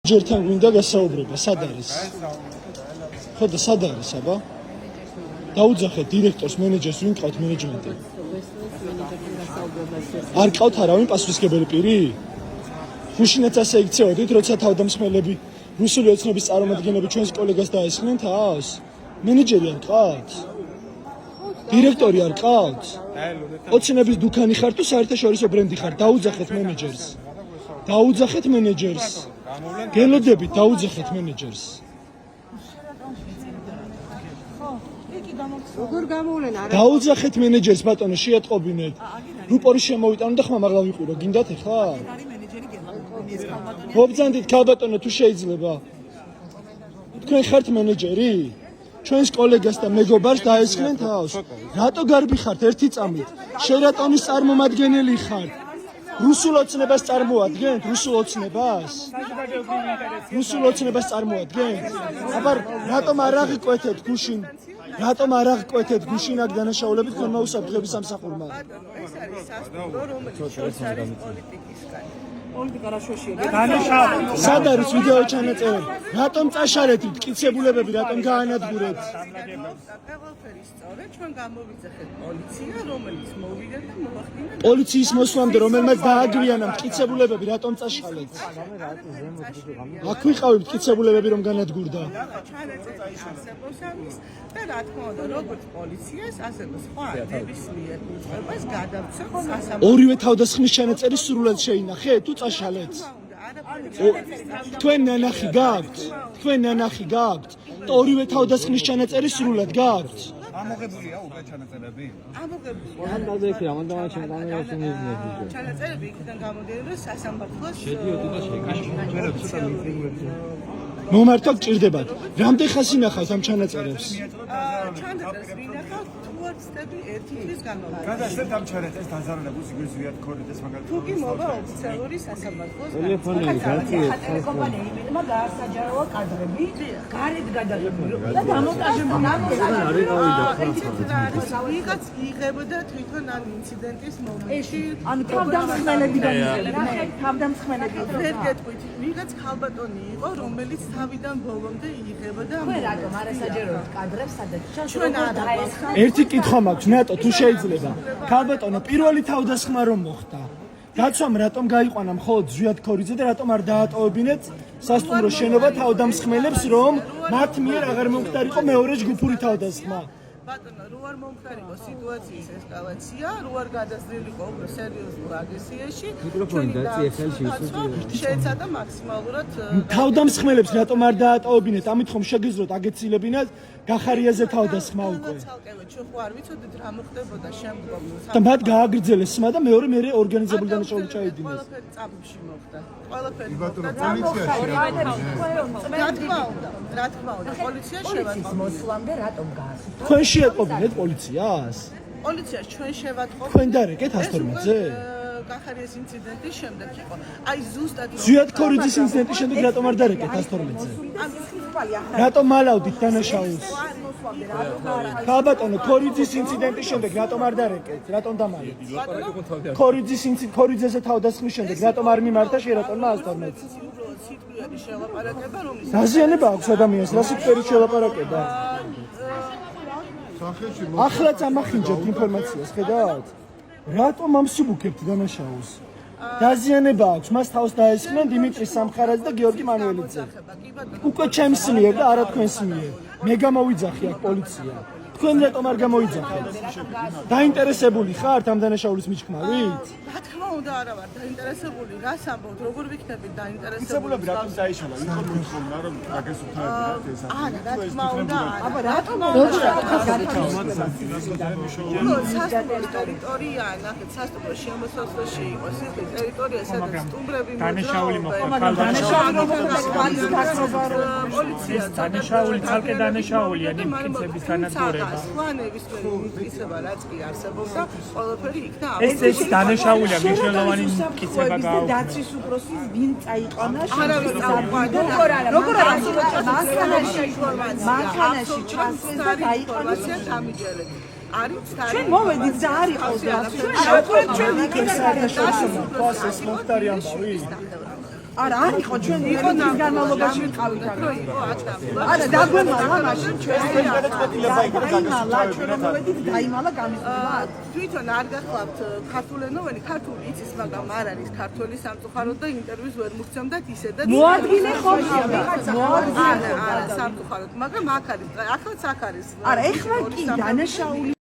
ჯერთან გვინდა გასაუბრება, სად არის? ხო და სად არის, აბა? დაუძახეთ დირექტორს, მენეჯერს, ვინ ყავთ მენეჯმენტი? არ ყავთ არავინ პასუხისმგებელი პირი? ხუშინაც ასე იქცეოდით, როცა თავდამსხმელები რუსული ოცნების წარმომადგენლები ჩვენს კოლეგას დაესხნენ თავს? მენეჯერი არ ყავთ? დირექტორი არ ყავთ? ოცნების დუქანი ხარ თუ საერთაშორისო ბრენდი ხარ? დაუძახეთ მენეჯერს. დაუძახეთ მენეჯერს. გელოდებით დაუძახეთ მენეჯერს. როგორ გამოვლენ არა? დაუძახეთ მენეჯერს ბატონო, შეატყობინეთ. რუპორი შემოვიტანო და ხმა მაღლა ვიყურო, გინდათ ეხლა? მობძანდით ქალბატონო თუ შეიძლება. თქვენ ხართ მენეჯერი? ჩვენს კოლეგას და მეგობარს დაესხნენ თავს. რატო გარბი ხართ ერთი წამით? შერატონის წარმომადგენელი ხართ. რუსულ ოცნებას წარმოადგენთ, რუსულ ოცნებას? რუსულ ოცნებას წარმოადგენთ? აბა რატომ არ აღიკვეთეთ გუშინ? რატომ არ აღიკვეთეთ გუშინ აქ დანაშაულებით ხომ მოუსაფრთხოების სამსახურმა? ეს არის სასტუმრო, რომელიც შორს არის პოლიტიკისგან. პოლიტიკა რა შოშია? სად არის ვიდეო ჩანაწერები? რატომ წაშალეთ მტკიცებულებები, რატომ გაანადგურეთ? ყველაფერი სწორედ, ჩვენ გამოვიძახეთ პოლიცია, რომელიც მოვიდა და მოახდინა პოლიციის მოსვლამდე რომელმაც დააგვიანა მტკიცებულებები, რატომ წაშალეთ? აქ ვიყავი მტკიცებულებები რომ განადგურდა. ჩანაწერი არსებობს ამის და რა თქმა უნდა, როგორც პოლიციას, ასევე სხვა ნებისმიერ უწყებას გადავცემთ სასამართლო. ორივე თავდასხმის ჩანაწერი სრულად შეინახეთ თუ წაშალეთ? თქვენ ნანახი გაქვთ? თქვენ ნანახი გაქვთ? ორივე თავდასხმის ჩანაწერი სრულად გაქვთ? ამოღებულია უკვე ჩანაწერები? ამოღებულია. ჩანაწერები იქიდან გამოდიან, რომ სასამართლოს მომართვა გჭირდებათ. რამდენ ხანს ინახავთ ამ ჩანაწერებს? ჩანაწერს ვინახავთ თუ არ ვცდები ერთი თვის განმავლობაში. გადასცემთ ამ ჩანაწერს დაზარალებას იგივე ზვიად ქონდეს მაგალითად. თუ კი მოვა ოფიციალური სასამართლოს კომპანიებმა გაასაჯაროა კადრები, გარეთ გადაღებული და დამონტაჟებული. ვიღაც იღებდა თვითონ ამ ინციდენტის მომენტში. ანუ თავდამსხმელებიდან თავდამსხმელები. ვერ გეტყვით, ვიღაც ქალბატონი იყო, რომელიც თავიდან ბოლომდე იღებდა. თქვენ რატომ არ ასაჯაროებთ კადრებს, სადაც ჩვენ არ დაგვახსნა. ერთი კითხვა მაქვს, ნატო თუ შეიძლება. ქალბატონო, პირველი თავდასხმა რომ მოხდა, გაცვამ რატომ გაიყვანა მხოლოდ ზვიად ქორიძე და რატომ არ დაატოვებინეთ სასტუმრო შენობა თავდამსხმელებს, რომ მათ მიერ აღარ მომხდარიყო მეორე ჯგუფური თავდასხმა? ბატონო, რო არ მომხდარიყო სიტუაციის ესკალაცია, რო არ გადასვლილიყო უფრო სერიოზულ აგრესიაში, ჩვენი შეეცადა მაქსიმალურად თავდამსხმელებს რატომ არ დაატოვებინეთ? ამით ხომ შეგიძლიათ აგეცილებინათ გახარიაზე თავდასხმა უკვე. ცალკევე ჩვენ ხო არ ვიცოდით რა მოხდებოდა შემდგომ. და მათ გააგრძელეს სმა და მეორე ორგანიზებული დანაშაული ჩაედინეს. ყველაფერი წამში მოხდა. ყველაფერი ბატონო, მოხდა. პოლიციაში რა თქმა უნდა, რა თქმა უნდა, პოლიცია შევატყობინეთ. მოსვლამდე რატომ გაასწრო? თქვენ შეატყობინეთ პოლიციას? პოლიციას ჩვენ შევატყობინეთ. თქვენ დარეკეთ 112-ზე? გახარიეს ინციდენტის შემდეგ იყო. აი ზუსტად ზვიად ქორიძის ინციდენტის შემდეგ რატომ არ დარეკეთ 112-ზე? რატომ მალავდით დანაშაულს? ქალბატონო, ქორიძის ინციდენტის შემდეგ რატომ არ დარეკეთ? რატომ დამალეთ? ქორიძეზე თავდასხმის შემდეგ რატომ არ მიმართა შერატონმა 112-ს? სიტყვიერი შელაპარაკება, რომელიც დაზიანება აქვს ადამიანს, რა სიტყვიერი შელაპარაკება? ახლაც ამახინჯებთ ინფორმაციას, ხედავთ? რატომ ამსუბუქებთ დანაშაულს? დაზიანება აქვს, მას თავს დაესხნენ დიმიტრი სამხარაძე და გიორგი მანუელიძე. უკვე ჩემს მიერ და არა თქვენს მიერ. მე გამოვიძახი აქ პოლიცია. თქვენ რატომ არ გამოიძახეთ? დაინტერესებული ხართ ამ დანაშაულის მიჩქმარით? რა თქმა უნდა არა ვარ დაინტერესებული, რას ამბობთ, როგორ ვიქნებით დაინტერესებული? იცებულები რატომ დაიშალა? იქ ხოლმე რომ აგესუფთავებინათ ეს არა, რა თქმა უნდა, აბა რატომ სასტუმროს ტერიტორია, ნახეთ, სასტუმროს შემოსასვლელში იყო სიტყვის ტერიტორია, სადაც სტუმრები დანაშაული მოხდა. პოლიცია დანაშაული, ცალკე დანაშაულია, ნიმკიცების განადგურება. სხვა ნებისმიერი მტკიცება რაც კი არსებობდა, ყველაფერი იქნა ეს დანაშაულია, მნიშვნელოვანი მტკიცება გააქვს. დაცვის უფროსის ვინ წაიყვანა? არავის წაუყვანა. როგორ არ მანქანაში ჩასვეს და გაიყვანა დამიჯერეთ. არის ჩვენ მოვედით და არ იყოს რა ჩვენ საერთაშორისო მოხდა ეს მოხდარი ამბავი? არა არ იყო ჩვენ ის განმავლობაში ვიყავით რო იყო აქტიურად. არა დაგვემალა მაშინ ჩვენ დაიმალა ჩვენ რომ მოვედით დაიმალა გამიზრდა თვითონ არ გახლავთ ქართულენოვანი ქართული იცის მაგრამ არ არის ქართული სამწუხაროდ და ინტერვიუს ვერ მოგცემდათ ისედაც მოადგილე ხომია მოადგილე არა სამწუხაროდ მაგრამ აქ არის ახლა აქ არის არა ეხლა კი დანაშაული